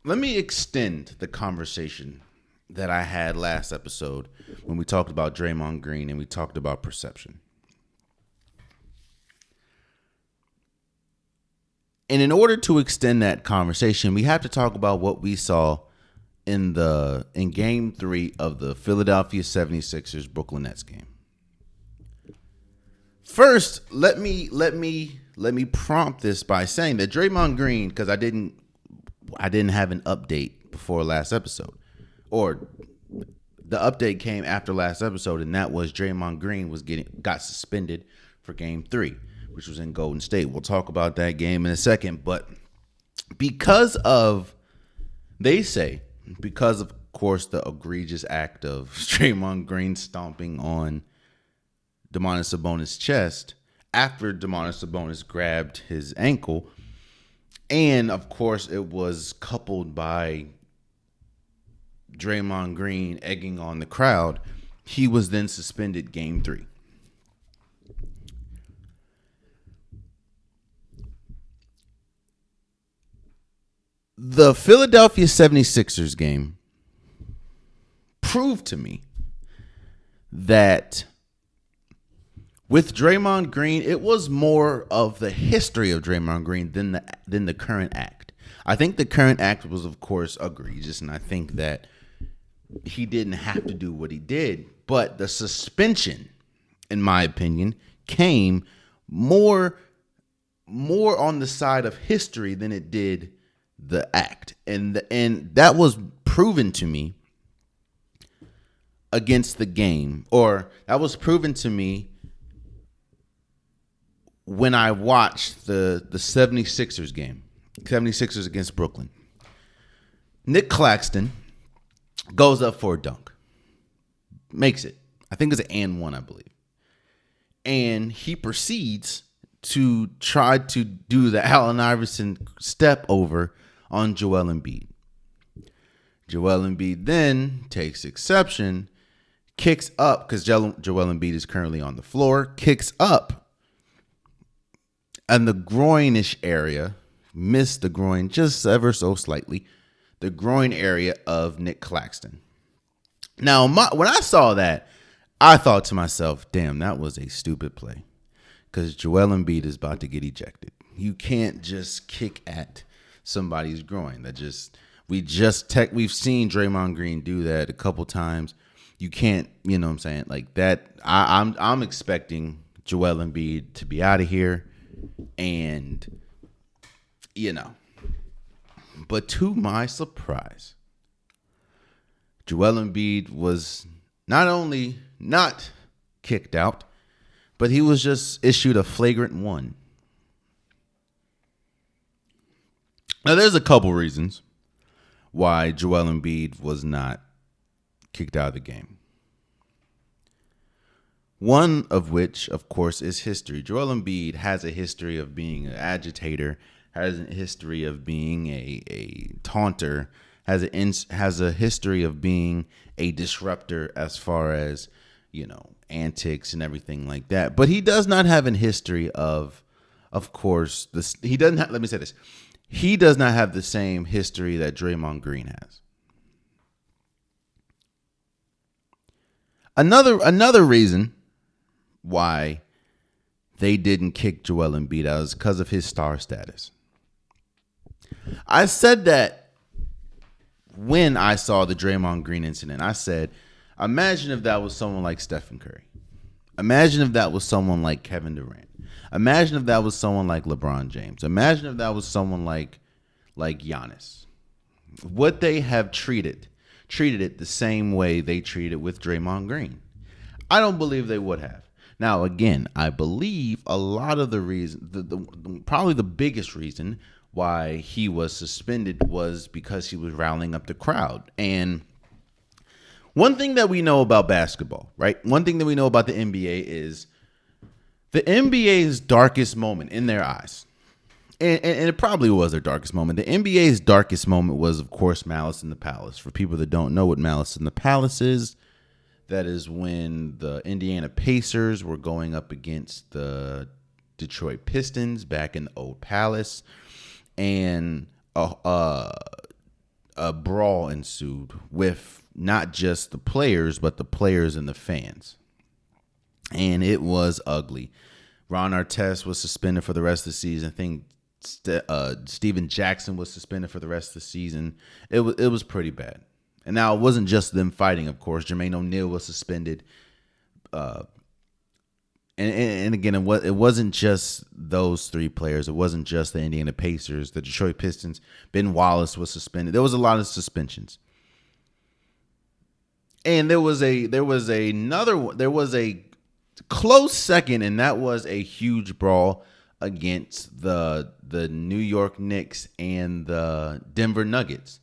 let me extend the conversation that I had last episode when we talked about Draymond Green and we talked about perception. And in order to extend that conversation, we have to talk about what we saw in game 3 of the Philadelphia 76ers Brooklyn Nets game. First, let me prompt this by saying that Draymond Green, because I didn't have an update before last episode, or the update came after last episode, and that was Draymond Green got suspended for game 3, which was in Golden State. We'll talk about that game in a second, but because of course the egregious act of Draymond Green stomping on Domantas Sabonis' chest after Domantas Sabonis grabbed his ankle, and of course it was coupled by Draymond Green egging on the crowd, he was then suspended game 3. The Philadelphia 76ers game proved to me that with Draymond Green, it was more of the history of Draymond Green than the current act. I think the current act was, of course, egregious, and I think that he didn't have to do what he did. But the suspension, in my opinion, came more on the side of history than it did the act, and that was proven to me against the game, or that was proven to me when I watched the 76ers game, 76ers against Brooklyn. Nick Claxton goes up for a dunk, makes it. I think it's an and one, I believe, and he proceeds to try to do the Allen Iverson step over on Joel Embiid. Joel Embiid then takes exception, kicks up, because Joel Embiid is currently on the floor, kicks up, and the groinish area, missed the groin just ever so slightly, the groin area of Nick Claxton. Now, when I saw that, I thought to myself, damn, that was a stupid play, because Joel Embiid is about to get ejected. You can't just kick at somebody's groin. We've seen Draymond Green do that a couple times. You can't, you know what I'm saying? Like that, I'm expecting Joel Embiid to be out of here, and but to my surprise, Joel Embiid was not only not kicked out, but he was just issued a flagrant 1. Now, there's a couple reasons why Joel Embiid was not kicked out of the game. One of which, of course, is history. Joel Embiid has a history of being an agitator, has a history of being a taunter, has a history of being a disruptor as far as, antics and everything like that. But he does not have a history of course, this. He doesn't have, let me say this. He does not have the same history that Draymond Green has. Another reason why they didn't kick Joel Embiid out is because of his star status. I said that when I saw the Draymond Green incident. I said, imagine if that was someone like Stephen Curry. Imagine if that was someone like Kevin Durant. Imagine if that was someone like LeBron James. Imagine if that was someone like Giannis. Would they have treated it the same way they treated with Draymond Green? I don't believe they would have. Now, again, I believe a lot of the reason, probably the biggest reason why he was suspended was because he was riling up the crowd. And one thing that we know about basketball, right? One thing that we know about the NBA is the NBA's darkest moment in their eyes, and it probably was their darkest moment. The NBA's darkest moment was, of course, Malice in the Palace. For people that don't know what Malice in the Palace is, that is when the Indiana Pacers were going up against the Detroit Pistons back in the old Palace, and a brawl ensued with not just the players, but the players and the fans. And it was ugly. Ron Artest was suspended for the rest of the season. I think Steven Jackson was suspended for the rest of the season. It was pretty bad. And now it wasn't just them fighting, of course. Jermaine O'Neal was suspended. And again, it wasn't just those three players. It wasn't just the Indiana Pacers, the Detroit Pistons. Ben Wallace was suspended. There was a lot of suspensions. And there was a close second, and that was a huge brawl against the New York Knicks and the Denver Nuggets.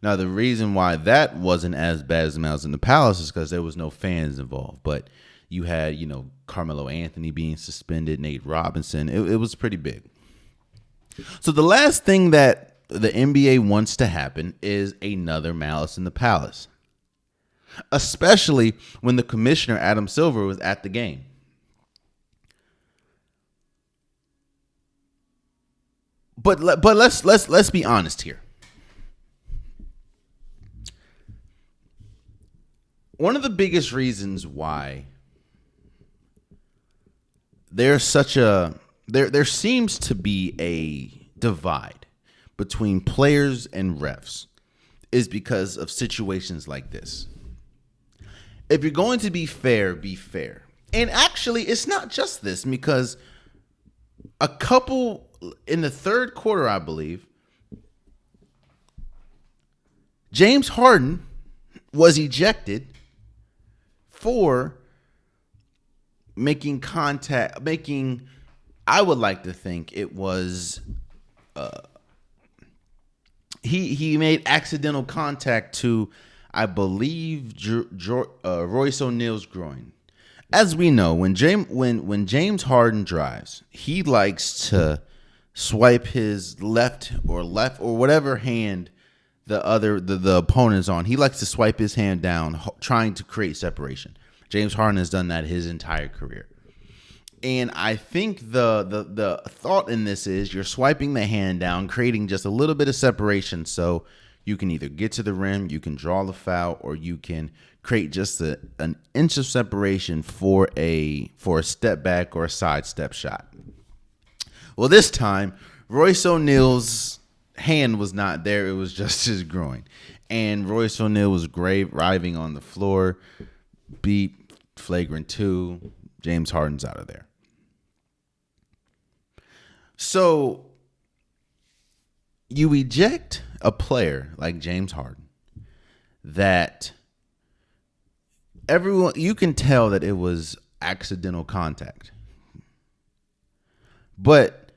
Now, the reason why that wasn't as bad as the Mouse in the Palace is because there was no fans involved. But you had, Carmelo Anthony being suspended, Nate Robinson. It was pretty big. So the last thing that the NBA wants to happen is another Malice in the Palace, especially when the commissioner, Adam Silver, was at the game. But let's be honest here. One of the biggest reasons why there seems to be a divide between players and refs is because of situations like this. If you're going to be fair, be fair. And actually, it's not just this, because a couple in the third quarter, I believe, James Harden was ejected for making contact, I would like to think it was, he made accidental contact to, I believe, Royce O'Neal's groin. As we know, when James Harden drives, he likes to swipe his left or whatever hand the opponent's on. He likes to swipe his hand down, trying to create separation. James Harden has done that his entire career. And I think the thought in this is you're swiping the hand down, creating just a little bit of separation so you can either get to the rim, you can draw the foul, or you can create just an inch of separation for a step back or a sidestep shot. Well, this time, Royce O'Neal's hand was not there. It was just his groin. And Royce O'Neal was writhing on the floor. Beat, flagrant 2. James Harden's out of there. So you eject a player like James Harden that you can tell that it was accidental contact. But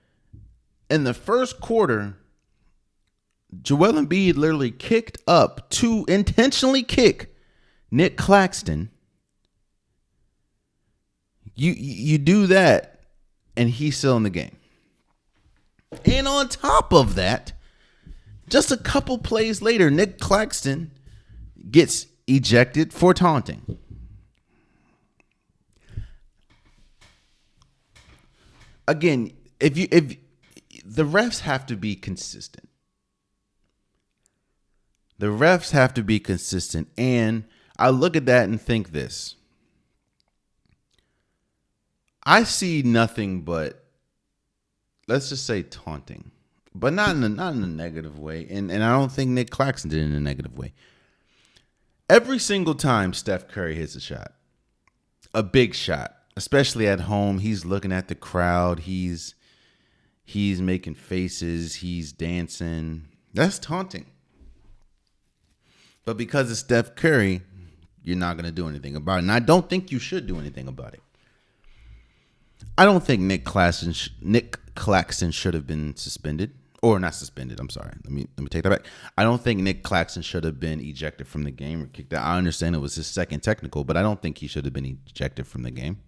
in the first quarter, Joel Embiid literally kicked up to intentionally kick Nick Claxton. You do that, and he's still in the game. And on top of that, just a couple plays later, Nick Claxton gets ejected for taunting. Again, if the refs have to be consistent. The refs have to be consistent. And I look at that and think this. I see nothing but, let's just say, taunting. But not in a negative way. And I don't think Nick Claxton did it in a negative way. Every single time Steph Curry hits a shot, a big shot, especially at home, he's looking at the crowd. He's making faces. He's dancing. That's taunting. But because it's Steph Curry, you're not going to do anything about it. And I don't think you should do anything about it. I don't think Nick Claxton should have been suspended. Or not suspended, I'm sorry. Let me take that back. I don't think Nick Claxton should have been ejected from the game or kicked out. I understand it was his second technical, but I don't think he should have been ejected from the game.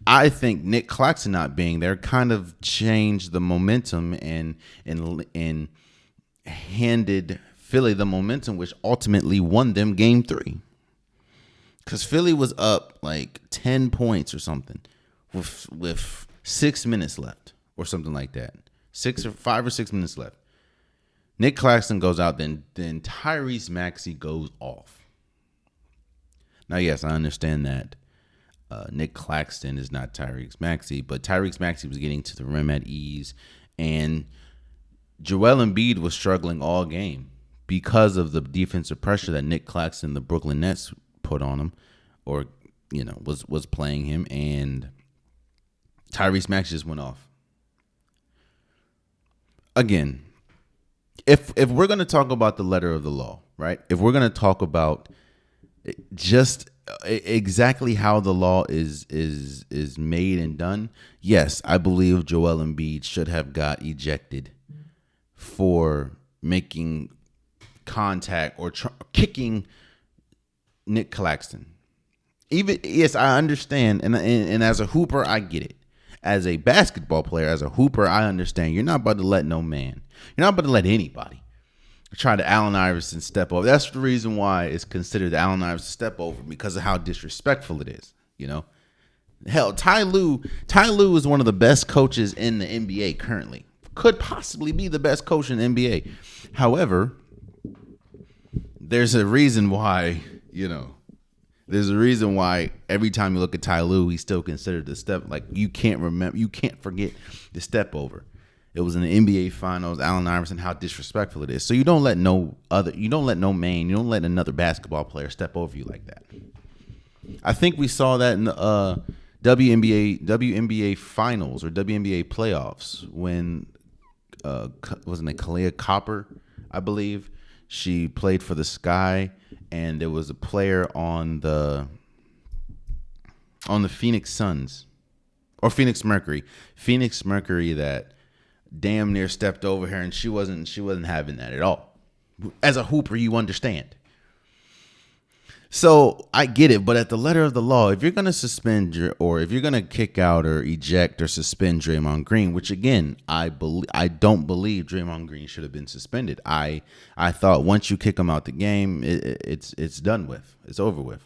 I think Nick Claxton not being there kind of changed the momentum and handed Philly the momentum, which ultimately won them game 3. Because Philly was up like 10 points or something with 6 minutes left or something like that. 5 or 6 minutes left. Nick Claxton goes out, then Tyrese Maxey goes off. Now, yes, I understand that Nick Claxton is not Tyrese Maxey, but Tyrese Maxey was getting to the rim at ease, and Joel Embiid was struggling all game because of the defensive pressure that Nick Claxton, the Brooklyn Nets, put on him, or was playing him, and Tyrese Maxey just went off. Again, if we're going to talk about the letter of the law, right? If we're going to talk about just exactly how the law is made and done, yes, I believe Joel Embiid should have got ejected for making contact or kicking Nick Claxton. Yes, I understand, and as a hooper, I get it. As a basketball player, as a hooper, I understand. You're not about to let no man. You're not about to let anybody try to Allen Iverson step over. That's the reason why it's considered the Allen Iverson step over, because of how disrespectful it is. Hell, Ty Lue is one of the best coaches in the NBA currently. Could possibly be the best coach in the NBA. However, there's a reason why, There's a reason why every time you look at Ty Lue, he's still considered the step. Like, you can't forget the step over. It was in the NBA Finals, Allen Iverson, how disrespectful it is. So you don't let no man, you don't let another basketball player step over you like that. I think we saw that in the WNBA Finals or WNBA playoffs when wasn't it Kalia Copper, I believe. She played for the Sky, and there was a player on the Phoenix Suns or Phoenix Mercury that damn near stepped over her, and she wasn't having that at all. As a hooper, you understand. So I get it, but at the letter of the law, if you're going to suspend or if you're going to kick out or eject or suspend Draymond Green, which again, I don't believe Draymond Green should have been suspended. I thought once you kick him out the game, it's done with. It's over with.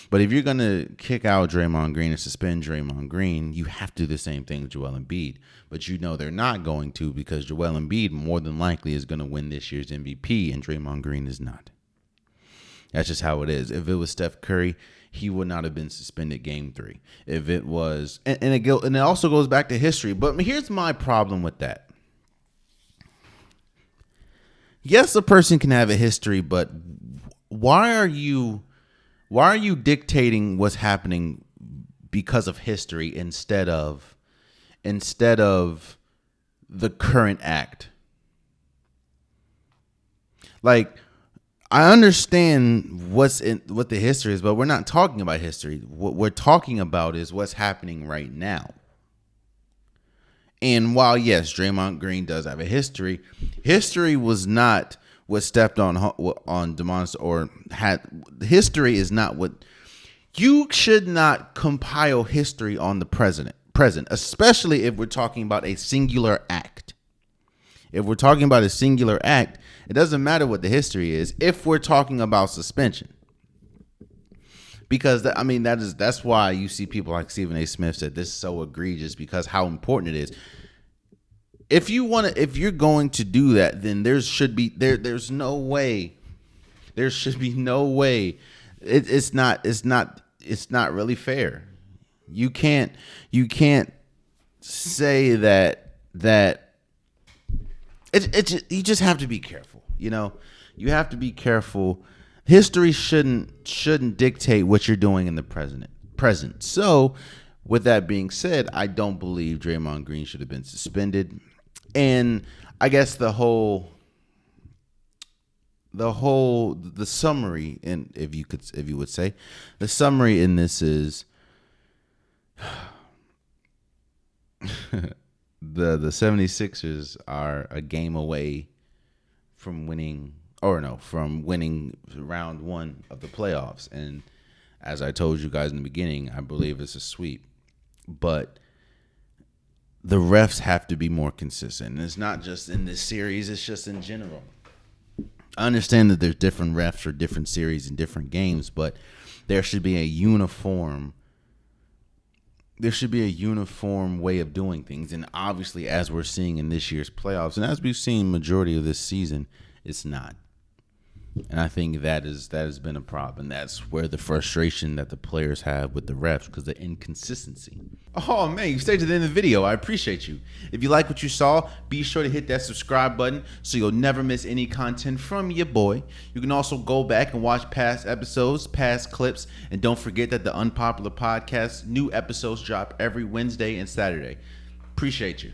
But if you're going to kick out Draymond Green or suspend Draymond Green, you have to do the same thing with Joel Embiid. But they're not going to, because Joel Embiid more than likely is going to win this year's MVP, and Draymond Green is not. That's just how it is. If it was Steph Curry, he would not have been suspended game 3. If it was, and it also goes back to history. But here's my problem with that. Yes, a person can have a history, but why are you dictating what's happening because of history instead of the current act? Like, I understand what the history is, but we're not talking about history. What we're talking about is what's happening right now. And while, yes, Draymond Green does have a history was not what stepped on DeMontis or had. History is not what. You should not compile history on the present, especially if we're talking about a singular act. If we're talking about a singular act, it doesn't matter what the history is if we're talking about suspension. Because that's why you see people like Stephen A. Smith said this is so egregious, because how important it is. If you're going to do that, then there's no way. There should be no way. It's not really fair. You can't say that you just have to be careful. You have to be careful. History shouldn't dictate what you're doing in the present. So, with that being said, I don't believe Draymond Green should have been suspended. And I guess the summary, and if you would say, the summary in this is the 76ers are a game away from winning round 1 of the playoffs. And as I told you guys in the beginning, I believe it's a sweep. But the refs have to be more consistent. And it's not just in this series, it's just in general. I understand that there's different refs for different series and different games, but there should be a uniform there should be a uniform way of doing things. And obviously, as we're seeing in this year's playoffs, and as we've seen majority of this season, it's not. And I think that has been a problem. That's where the frustration that the players have with the refs, because the inconsistency. Oh, man, you stayed to the end of the video. I appreciate you. If you like what you saw, be sure to hit that subscribe button so you'll never miss any content from your boy. You can also go back and watch past episodes, past clips, and don't forget that the Unpopular Podcast, new episodes drop every Wednesday and Saturday. Appreciate you.